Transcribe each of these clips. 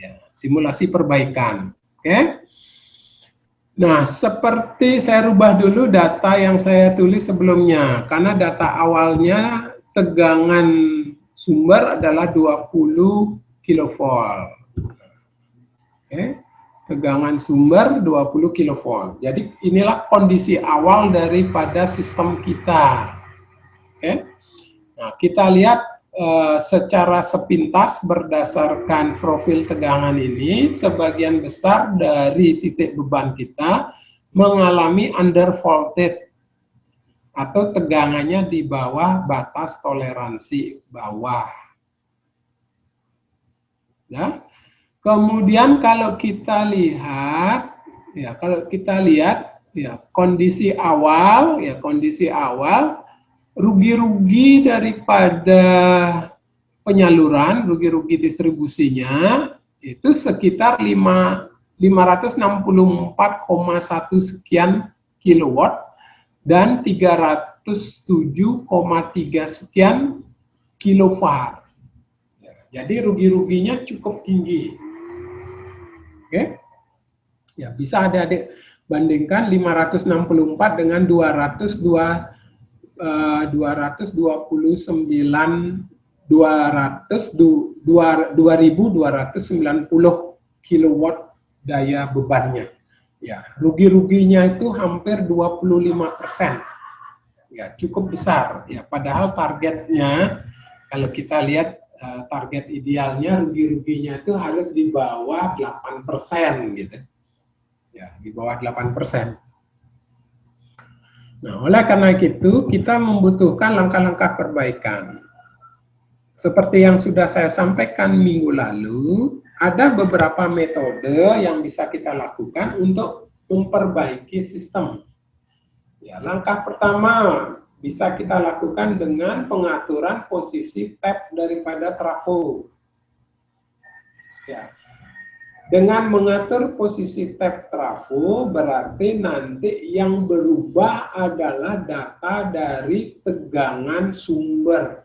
ya, simulasi perbaikan. Oke. Nah, seperti saya rubah dulu data yang saya tulis sebelumnya, karena data awalnya tegangan sumber adalah 20 kilovolt. Oke. Tegangan sumber 20 kilovolt. Jadi inilah kondisi awal daripada sistem kita. Oke. Nah, kita lihat secara sepintas berdasarkan profil tegangan ini, sebagian besar dari titik beban kita mengalami undervolted atau tegangannya di bawah batas toleransi bawah. Ya. Kemudian kalau kita lihat, kondisi awal, rugi-rugi daripada penyaluran, rugi-rugi distribusinya itu sekitar 564,1 sekian kilowatt dan 307,3 sekian kilowatt. Jadi rugi-ruginya cukup tinggi. Oke. Ya, bisa adik-adik bandingkan 564 dengan 2.290 kilowatt daya bebannya. Ya, rugi-ruginya itu hampir 25%. Ya, cukup besar. Ya, padahal targetnya kalau kita lihat target idealnya rugi-ruginya itu harus di bawah 8% gitu. Ya, di bawah 8%. Nah, oleh karena itu kita membutuhkan langkah-langkah perbaikan. Seperti yang sudah saya sampaikan minggu lalu, ada beberapa metode yang bisa kita lakukan untuk memperbaiki sistem. Ya, langkah pertama bisa kita lakukan dengan pengaturan posisi tap daripada trafo. Ya. Dengan mengatur posisi tap trafo berarti nanti yang berubah adalah data dari tegangan sumber.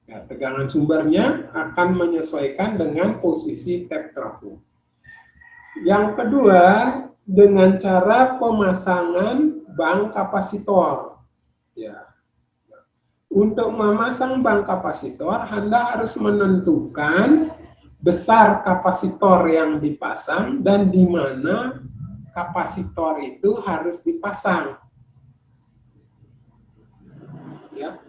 Ya, tegangan sumbernya akan menyesuaikan dengan posisi tap trafo. Yang kedua, dengan cara pemasangan bank kapasitor. Ya. Untuk memasang bank kapasitor, Anda harus menentukan besar kapasitor yang dipasang dan di mana kapasitor itu harus dipasang. Ya.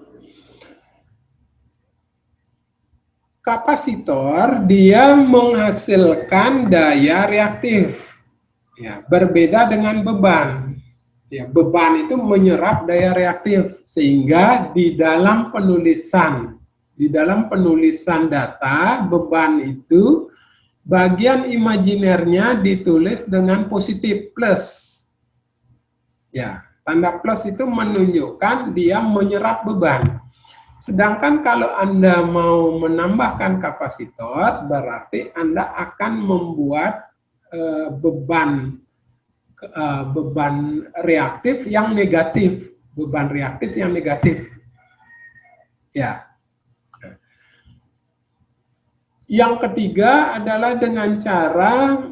Kapasitor dia menghasilkan daya reaktif. Ya, berbeda dengan beban. Ya, beban itu menyerap daya reaktif sehingga di dalam penulisan data beban itu bagian imajinernya ditulis dengan positif plus. Ya, tanda plus itu menunjukkan dia menyerap beban. Sedangkan kalau Anda mau menambahkan kapasitor berarti Anda akan membuat beban reaktif yang negatif, Ya. Yang ketiga adalah dengan cara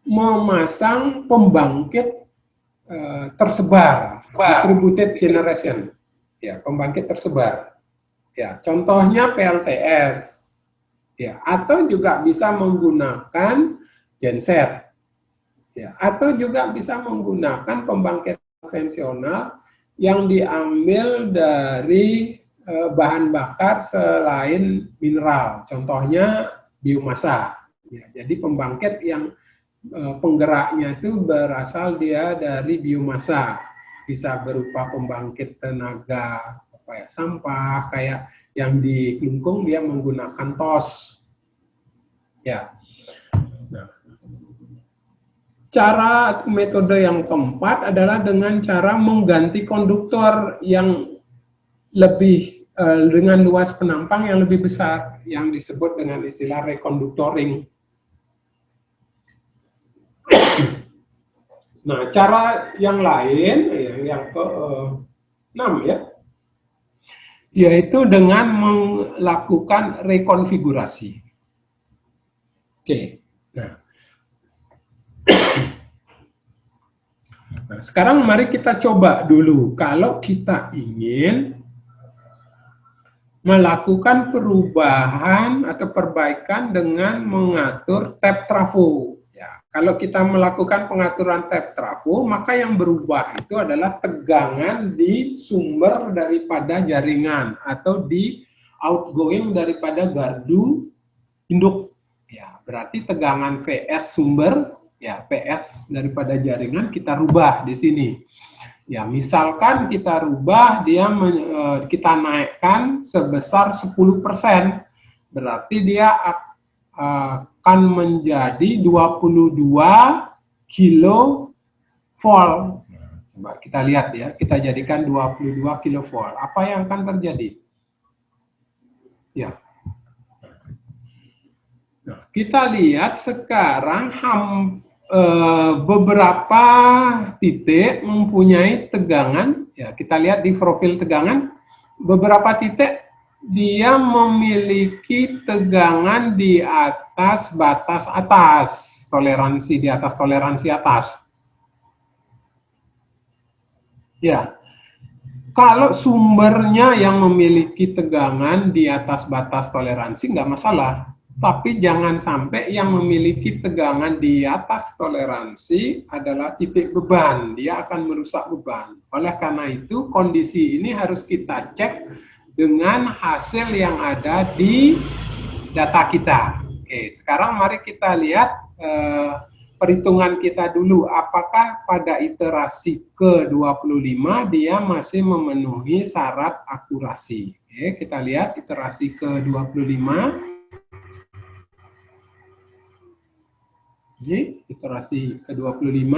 memasang pembangkit tersebar, distributed generation. Ya, pembangkit tersebar. Ya, contohnya PLTS. Ya, atau juga bisa menggunakan genset. Ya, atau juga bisa menggunakan pembangkit konvensional yang diambil dari bahan bakar selain mineral, contohnya biomasa. Ya, jadi pembangkit yang penggeraknya itu berasal dia dari biomasa, bisa berupa pembangkit tenaga sampah, kayak yang di Klungkung dia menggunakan TOS. Ya. Cara metode yang keempat adalah dengan cara mengganti konduktor yang lebih dengan luas penampang yang lebih besar yang disebut dengan istilah reconductoring. Nah, cara yang lain yang ke-6 yaitu dengan melakukan rekonfigurasi. Oke. Nah, sekarang mari kita coba dulu. Kalau kita ingin melakukan perubahan atau perbaikan dengan mengatur tab trafo. Ya, kalau kita melakukan pengaturan tab trafo, maka yang berubah itu adalah tegangan di sumber daripada jaringan atau di outgoing daripada gardu induk. Ya, berarti tegangan VS sumber, ya PS daripada jaringan kita rubah di sini. Ya, misalkan kita rubah dia kita naikkan sebesar 10%, berarti dia akan menjadi 22 kilovolt. Coba kita lihat ya, kita jadikan 22 kilovolt. Apa yang akan terjadi? Ya. Nah, kita lihat sekarang beberapa titik mempunyai tegangan, ya kita lihat di profil tegangan, beberapa titik dia memiliki tegangan di atas batas atas, toleransi di atas toleransi atas. Ya, kalau sumbernya yang memiliki tegangan di atas batas toleransi nggak masalah. Tapi jangan sampai yang memiliki tegangan di atas toleransi adalah titik beban. Dia akan merusak beban. Oleh karena itu, kondisi ini harus kita cek dengan hasil yang ada di data kita. Oke, sekarang mari kita lihat perhitungan kita dulu. Apakah pada iterasi ke-25 dia masih memenuhi syarat akurasi. Oke, kita lihat iterasi ke-25. Jadi, iterasi ke-25.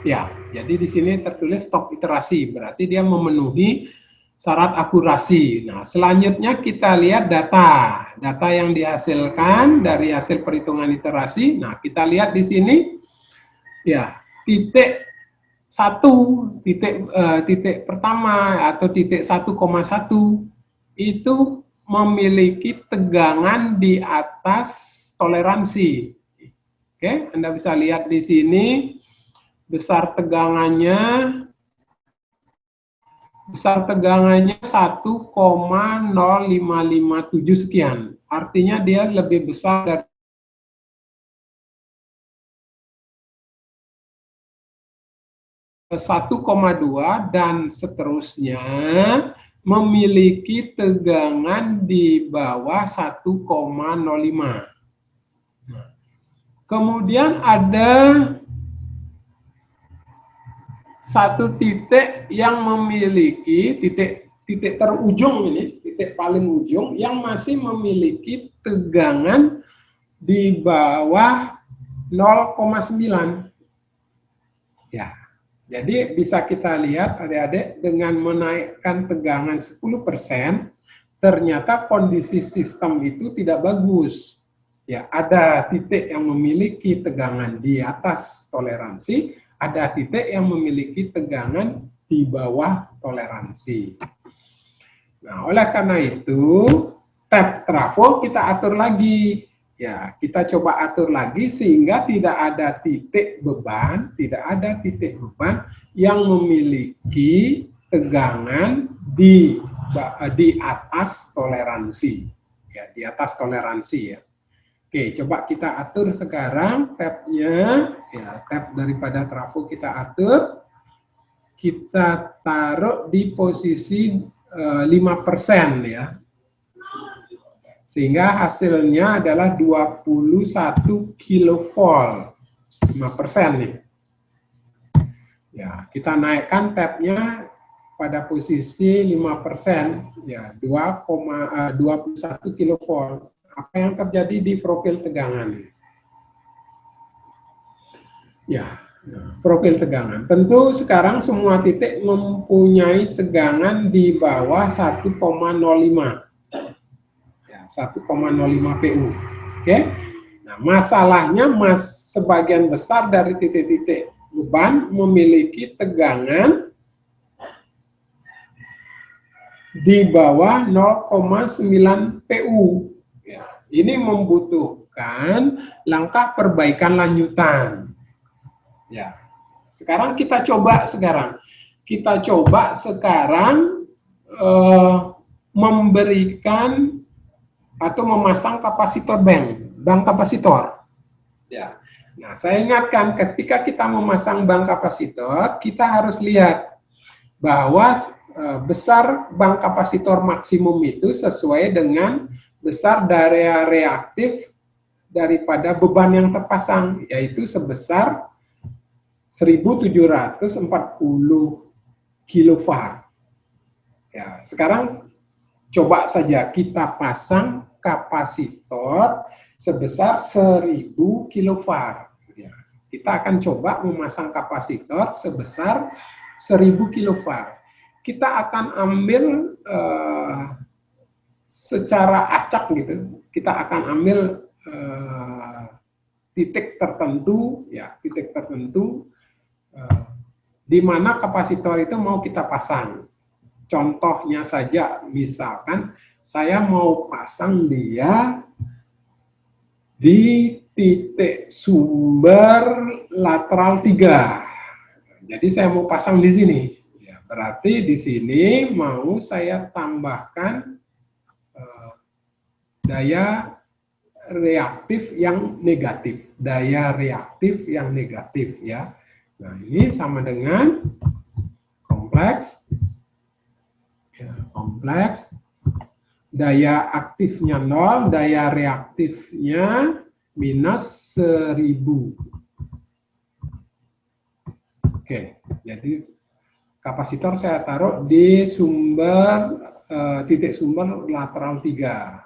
Ya, jadi di sini tertulis stop iterasi, berarti dia memenuhi syarat akurasi. Nah, selanjutnya kita lihat data yang dihasilkan dari hasil perhitungan iterasi. Nah, kita lihat di sini, ya, titik pertama atau titik 1,1 itu memiliki tegangan di atas toleransi. Oke, Anda bisa lihat di sini besar tegangannya 1,0557 sekian. Artinya dia lebih besar dari 1,2 dan seterusnya memiliki tegangan di bawah 1,05. Kemudian ada satu titik yang memiliki titik terujung ini, titik paling ujung yang masih memiliki tegangan di bawah 0,9. Ya. Jadi bisa kita lihat adik-adik dengan menaikkan tegangan 10%, ternyata kondisi sistem itu tidak bagus. Ya, ada titik yang memiliki tegangan di atas toleransi, ada titik yang memiliki tegangan di bawah toleransi. Nah, oleh karena itu, tab trafo kita atur lagi. Ya, kita coba atur lagi sehingga tidak ada titik beban, yang memiliki tegangan di atas toleransi. Ya, di atas toleransi ya. Oke, coba kita atur sekarang tabnya. Ya, tab daripada trafo kita atur. Kita taruh di posisi 5% ya. Sehingga hasilnya adalah 21 kilovolt, 5% nih. Ya, kita naikkan tabnya pada posisi 5%, ya 21 kilovolt. Apa yang terjadi di profil tegangan? Ya, profil tegangan. Tentu sekarang semua titik mempunyai tegangan di bawah 1,05. 1,05 PU. Oke. Nah, masalahnya sebagian besar dari titik-titik beban memiliki tegangan di bawah 0,9 PU. ini membutuhkan langkah perbaikan lanjutan. Ya, sekarang kita coba memberikan atau memasang kapasitor bank kapasitor. Ya. Nah, saya ingatkan ketika kita memasang bank kapasitor, kita harus lihat bahwa besar bank kapasitor maksimum itu sesuai dengan besar daya reaktif daripada beban yang terpasang, yaitu sebesar 1740 kilowatt. Ya, sekarang coba saja kita pasang kapasitor sebesar 1000 kilowatt. Ya, kita akan coba memasang kapasitor sebesar 1000 kilowatt. Kita akan ambil secara acak gitu. Kita akan ambil titik tertentu, di mana kapasitor itu mau kita pasang. Contohnya saja, misalkan saya mau pasang dia di titik sumber lateral 3. Jadi saya mau pasang di sini. Ya, berarti di sini mau saya tambahkan daya reaktif yang negatif. Daya reaktif yang negatif ya. Nah, ini sama dengan kompleks. Ya, kompleks. Daya aktifnya 0, daya reaktifnya minus 1000. Oke, jadi kapasitor saya taruh di titik sumber lateral 3.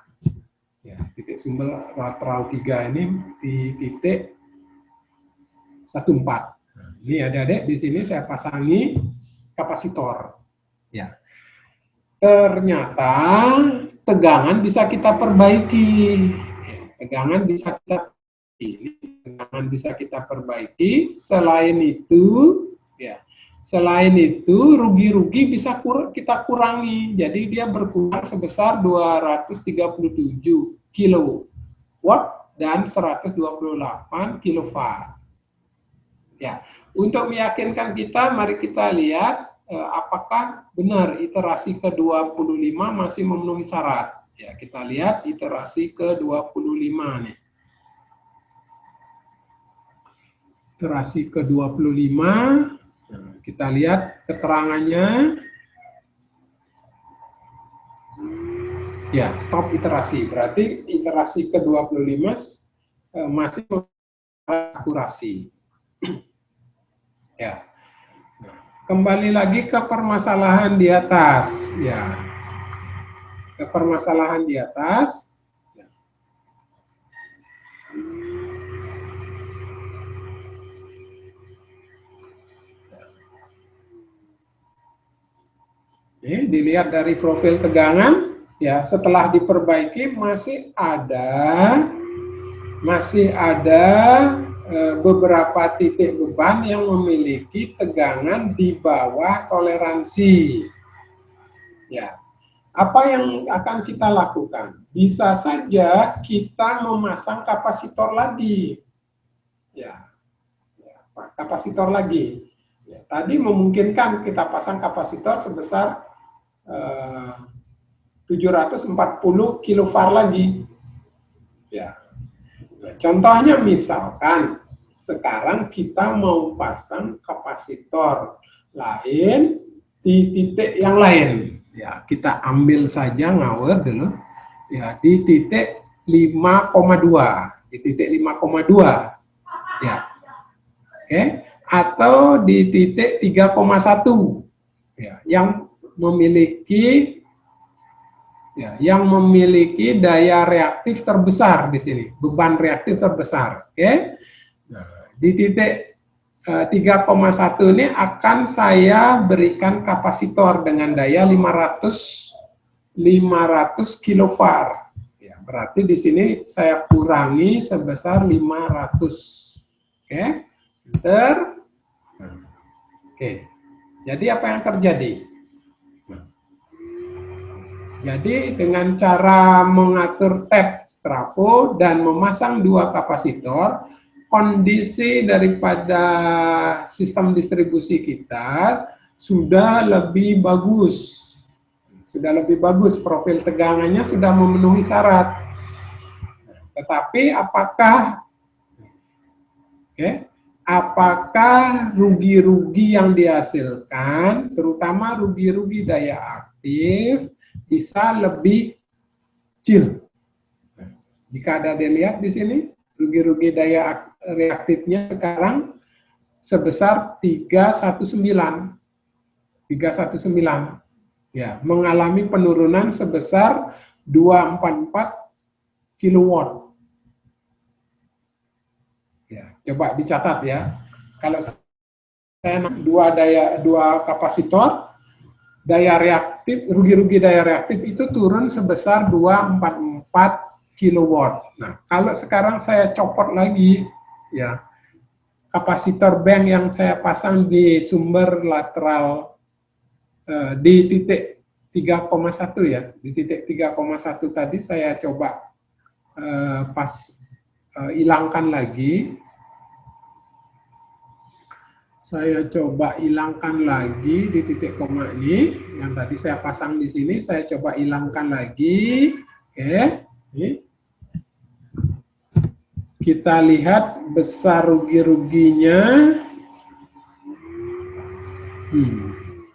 Ya, titik sumber lateral 3 ini di titik 14. Nah, ini adik-adik di sini saya pasangi kapasitor. Ya. Ternyata tegangan bisa kita perbaiki. Tegangan bisa kita perbaiki. Selain itu rugi-rugi bisa kita kurangi. Jadi dia berkurang sebesar 237 kilowatt dan 128 kilowatt. Ya, untuk meyakinkan kita, mari kita lihat apakah benar iterasi ke-25 masih memenuhi syarat. Ya, kita lihat iterasi ke-25 nih. Iterasi ke-25, kita lihat keterangannya. Ya, stop iterasi. Berarti iterasi ke-25 masih akurasi. Ya. Kembali lagi ke permasalahan di atas, ya. Ke permasalahan di atas. Ya. Ini dilihat dari profil tegangan, ya. Setelah diperbaiki masih ada beberapa titik beban yang memiliki tegangan di bawah toleransi. Ya, apa yang akan kita lakukan? Bisa saja kita memasang kapasitor lagi. Ya, kapasitor lagi. Ya, tadi memungkinkan kita pasang kapasitor sebesar 740 kilowatt lagi. Ya. Contohnya misalkan sekarang kita mau pasang kapasitor lain di titik yang lain. Ya, kita ambil saja ngawur dulu. Ya, di titik 5,2. Di titik 5,2. Ya. Oke, atau di titik 3,1. Ya, yang memiliki daya reaktif terbesar di sini, beban reaktif terbesar. Oke. Nah, di titik 3,1 ini akan saya berikan kapasitor dengan daya 500 kilowatt. Ya, berarti di sini saya kurangi sebesar 500. Oke. Enter. Oke. Jadi apa yang terjadi? Jadi dengan cara mengatur tab trafo dan memasang 2 kapasitor, kondisi daripada sistem distribusi kita sudah lebih bagus. Sudah lebih bagus, profil tegangannya sudah memenuhi syarat. Tetapi apakah apakah rugi-rugi yang dihasilkan, terutama rugi-rugi daya aktif, bisa lebih kecil? Jika ada dilihat di sini, rugi-rugi daya reaktifnya sekarang sebesar 319. Ya, mengalami penurunan sebesar 244 kilowatt. Ya, coba dicatat ya. Kalau saya dua kapasitor, daya reaktif, rugi-rugi daya reaktif itu turun sebesar 244 kilowatt. Nah, kalau sekarang saya copot lagi, ya, kapasitor bank yang saya pasang di sumber lateral di titik 3,1 ya, di titik 3,1 tadi saya coba hilangkan lagi. Saya coba hilangkan lagi di titik koma ini, yang tadi saya pasang di sini, saya coba hilangkan lagi. Oke, ini. Kita lihat besar rugi-ruginya.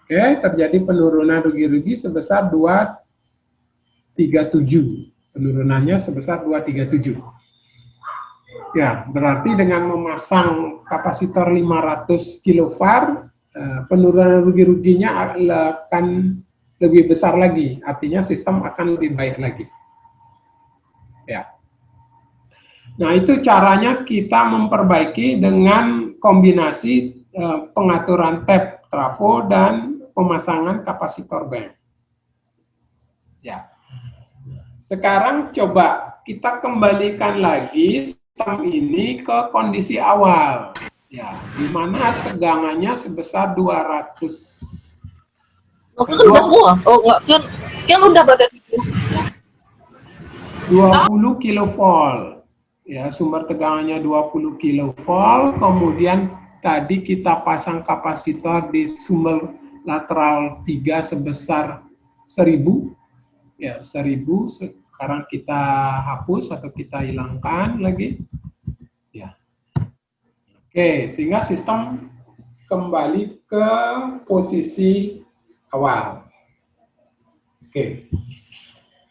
Oke, terjadi penurunan rugi-rugi sebesar 237. Penurunannya sebesar 237. Ya, berarti dengan memasang kapasitor 500 kilofarad, penurunan rugi-ruginya akan lebih besar lagi. Artinya sistem akan lebih baik lagi. Ya. Nah, itu caranya kita memperbaiki dengan kombinasi pengaturan tap trafo dan pemasangan kapasitor bank. Ya. Sekarang coba kita kembalikan lagi sistem ini ke kondisi awal. Ya, di mana tegangannya sebesar 200. Oh, kan udah semua. Oh, enggak, kan udah berarti 20 kilovolt. Ya, sumber tegangannya 20 kilovolt, kemudian tadi kita pasang kapasitor di sumber lateral 3 sebesar 1000. Ya, 1000. Sekarang kita hapus atau kita hilangkan lagi. Ya. Oke, sehingga sistem kembali ke posisi awal. Oke.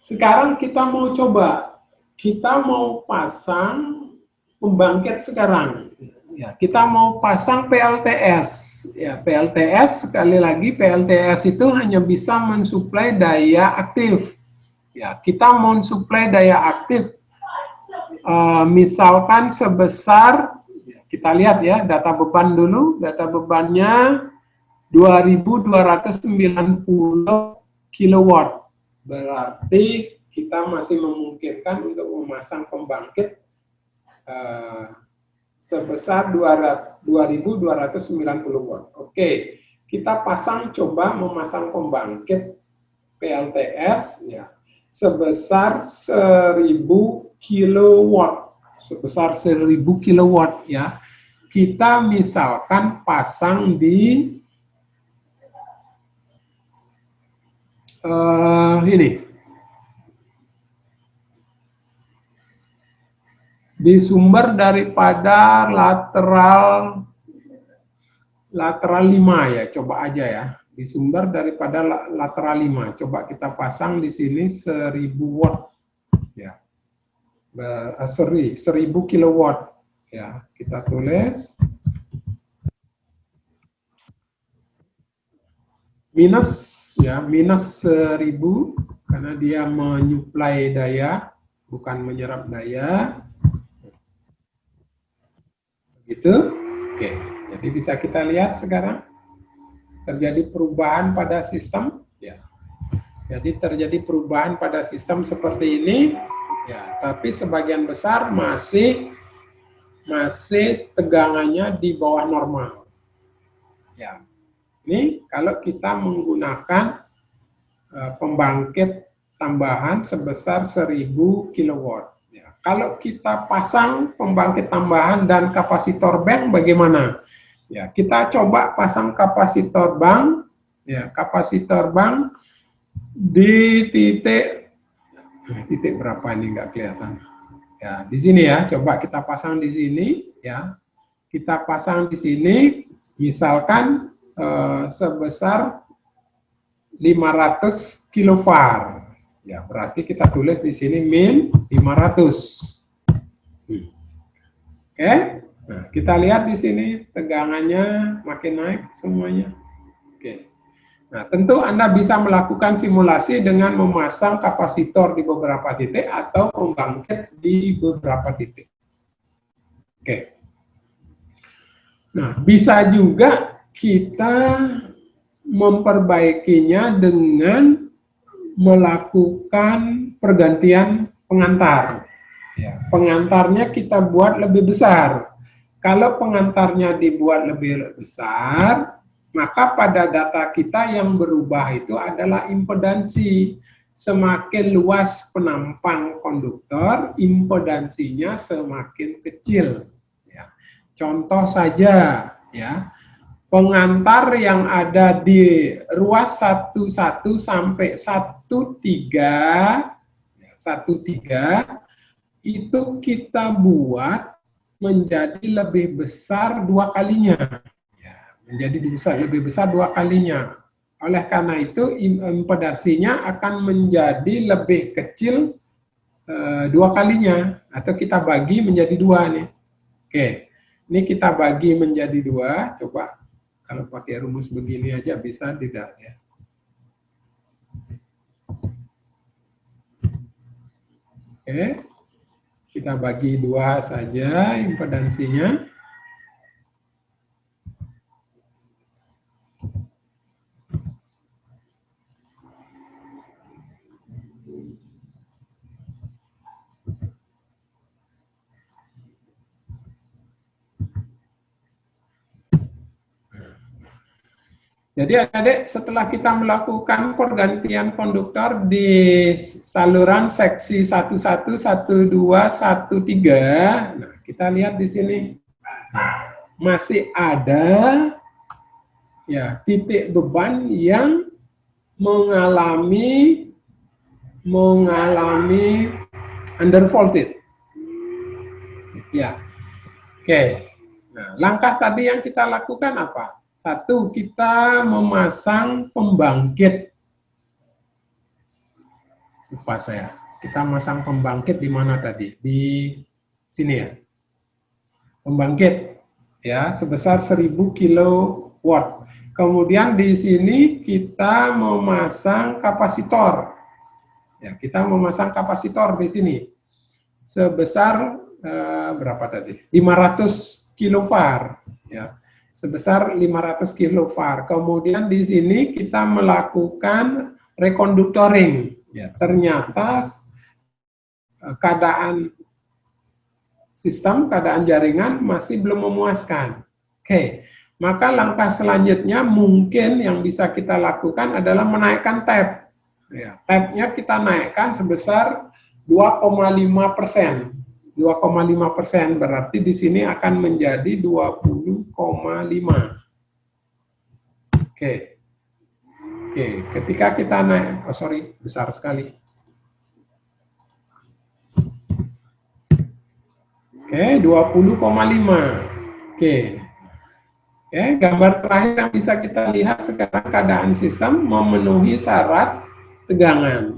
Sekarang kita mau coba, kita mau pasang pembangkit sekarang. Ya, kita mau pasang PLTS. Ya, PLTS sekali lagi PLTS itu hanya bisa mensuplai daya aktif. Ya, kita mau mensuplai daya aktif. Misalkan sebesar, kita lihat ya data beban dulu. Data bebannya 2290 kilowatt. Berarti kita masih memungkinkan untuk memasang pembangkit sebesar 2290 watt. Oke, kita pasang, coba memasang pembangkit PLTS ya sebesar 1000 kilowatt. Sebesar 1000 kilowatt ya. Kita misalkan pasang di ini di sumber daripada lateral 5 ya, coba aja ya, di sumber daripada lateral 5, coba kita pasang di sini 1000 watt ya, 1000 kilowatt ya, kita tulis minus ya, minus 1000 karena dia menyuplai daya bukan menyerap daya. Begitu. Oke, jadi bisa kita lihat sekarang terjadi perubahan pada sistem ya. Jadi terjadi perubahan pada sistem seperti ini ya, tapi sebagian besar masih tegangannya di bawah normal. Ya. Ini kalau kita menggunakan pembangkit tambahan sebesar 1000 kilowatt. kalau kita pasang pembangkit tambahan dan kapasitor bank bagaimana? Ya, kita coba pasang kapasitor bank, ya, kapasitor bank di titik berapa ini nggak kelihatan. Ya, di sini ya, coba kita pasang di sini, ya. Kita pasang di sini, misalkan sebesar 500 kilovar. Ya, berarti kita tulis di sini min 500. Oke. Nah, kita lihat di sini tegangannya makin naik semuanya. Oke. Nah, tentu Anda bisa melakukan simulasi dengan memasang kapasitor di beberapa titik atau pembangkit di beberapa titik. Oke. Nah, bisa juga kita memperbaikinya dengan melakukan pergantian pengantar. Ya, pengantarnya kita buat lebih besar. Kalau pengantarnya dibuat lebih besar, maka pada data kita yang berubah itu adalah impedansi. Semakin luas penampang konduktor, impedansinya semakin kecil. Ya. Contoh saja, ya, pengantar yang ada di ruas 11 sampai 13 itu kita buat menjadi lebih besar 2 kalinya. Ya, menjadi lebih besar 2 kalinya. Oleh karena itu impedansinya akan menjadi lebih kecil 2 kalinya, atau kita bagi menjadi 2 nih. Oke, ini kita bagi menjadi 2. Coba kalau pakai rumus begini aja bisa tidak ya? Oke, kita bagi 2 saja impedansinya. Jadi adik-adik, setelah kita melakukan pergantian konduktor di saluran seksi 11, 12, 13, nah kita lihat di sini masih ada ya titik beban yang mengalami undervolted. Ya, oke. Nah, langkah tadi yang kita lakukan apa? 1, kita memasang pembangkit. Lupa saya. Kita masang pembangkit di mana tadi? Di sini ya. Pembangkit ya sebesar 1000 kilowatt. Kemudian di sini kita memasang kapasitor. Ya, kita memasang kapasitor di sini sebesar berapa tadi? 500 kilovar ya. Sebesar 500 kilovar. Kemudian di sini kita melakukan rekonduktoring. Ya, ternyata keadaan sistem, keadaan jaringan masih belum memuaskan. Oke, maka langkah selanjutnya mungkin yang bisa kita lakukan adalah menaikkan tab. Ya, tabnya kita naikkan sebesar 2,5%. 2,5%, berarti di sini akan menjadi 20,5. Oke. Oke, ketika kita naik, besar sekali. Oke, 20,5. Oke. Oke, gambar terakhir yang bisa kita lihat sekarang keadaan sistem memenuhi syarat tegangan,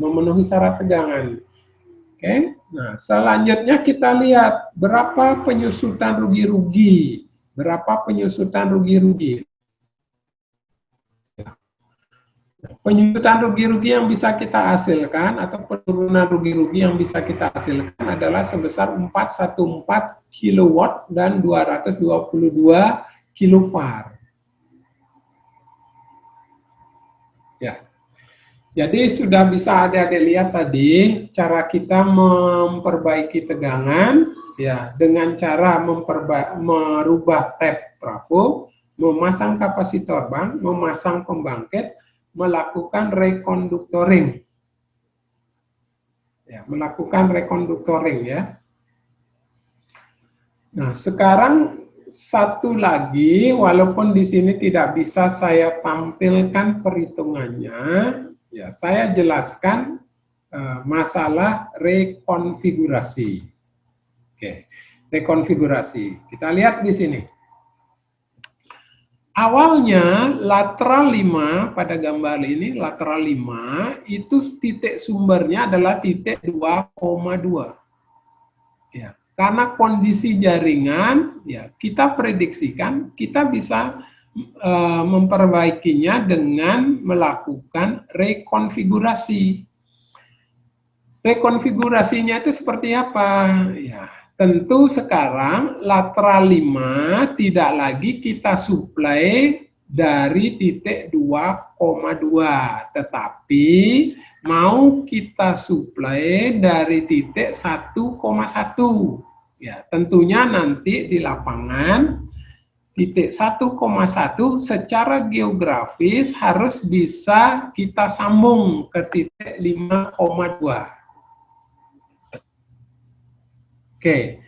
Oke, nah selanjutnya kita lihat berapa penyusutan rugi-rugi. Penyusutan rugi-rugi yang bisa kita hasilkan atau penurunan rugi-rugi yang bisa kita hasilkan adalah sebesar 414 kilowatt dan 222 kilovar. Ya. Jadi sudah bisa adik-adik lihat tadi cara kita memperbaiki tegangan ya dengan cara merubah tab trafo, memasang kapasitor bank, memasang pembangkit, melakukan rekonduktoring. Ya, melakukan rekonduktoring ya. Nah, sekarang satu lagi, walaupun di sini tidak bisa saya tampilkan perhitungannya, ya saya jelaskan masalah rekonfigurasi. Oke, rekonfigurasi. Kita lihat di sini. Awalnya lateral 5 pada gambar ini, lateral 5 itu titik sumbernya adalah titik 2,2. Ya, karena kondisi jaringan, ya kita prediksikan kita bisa memperbaikinya dengan melakukan rekonfigurasi. Rekonfigurasinya itu seperti apa? Ya, tentu sekarang lateral 5 tidak lagi kita suplai dari titik 2,2, tetapi mau kita suplai dari titik 1,1. Ya, tentunya nanti di lapangan titik 1,1 secara geografis harus bisa kita sambung ke titik 5,2. Oke,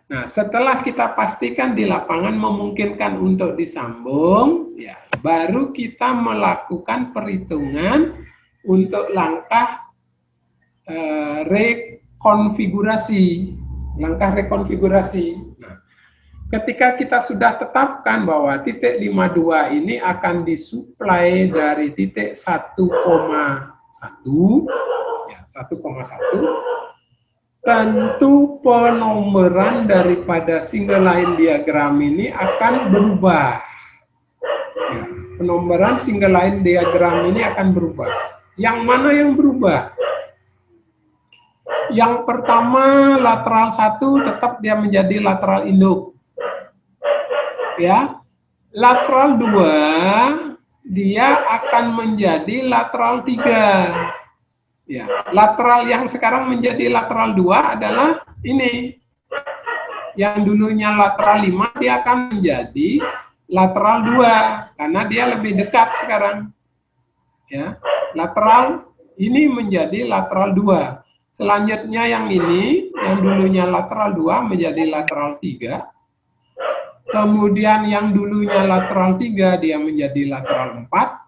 nah setelah kita pastikan di lapangan memungkinkan untuk disambung, ya baru kita melakukan perhitungan untuk langkah rekonfigurasi, langkah rekonfigurasi. Nah, ketika kita sudah tetapkan bahwa titik 52 ini akan disuplai dari titik 1,1, ya 1,1. Tentu penomoran daripada single line diagram ini akan berubah. Ya, penomoran single line diagram ini akan berubah. Yang mana yang berubah? Yang pertama, lateral 1 tetap dia menjadi lateral induk. Ya, lateral 2 dia akan menjadi lateral 3. Ya, lateral yang sekarang menjadi lateral 2 adalah ini. Yang dulunya lateral 5 dia akan menjadi lateral 2 karena dia lebih dekat sekarang. Ya, lateral ini menjadi lateral 2. Selanjutnya yang ini, yang dulunya lateral 2 menjadi lateral 3. Kemudian yang dulunya lateral 3 dia menjadi lateral 4.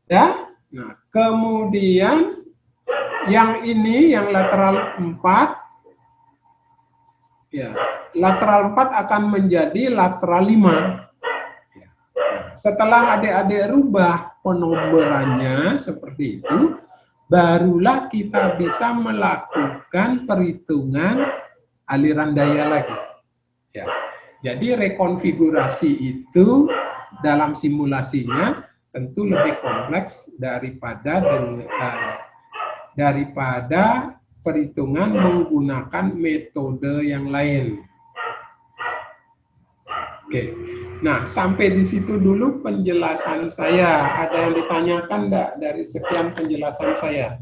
Ya. Nah, kemudian yang ini, yang lateral 4, ya, lateral 4 akan menjadi lateral 5. Ya. Nah, setelah adik-adik rubah penomorannya seperti itu, barulah kita bisa melakukan perhitungan aliran daya lagi. Ya. Jadi rekonfigurasi itu dalam simulasinya tentu lebih kompleks daripada perhitungan menggunakan metode yang lain. Oke, nah sampai di situ dulu penjelasan saya. Ada yang ditanyakan enggak dari sekian penjelasan saya?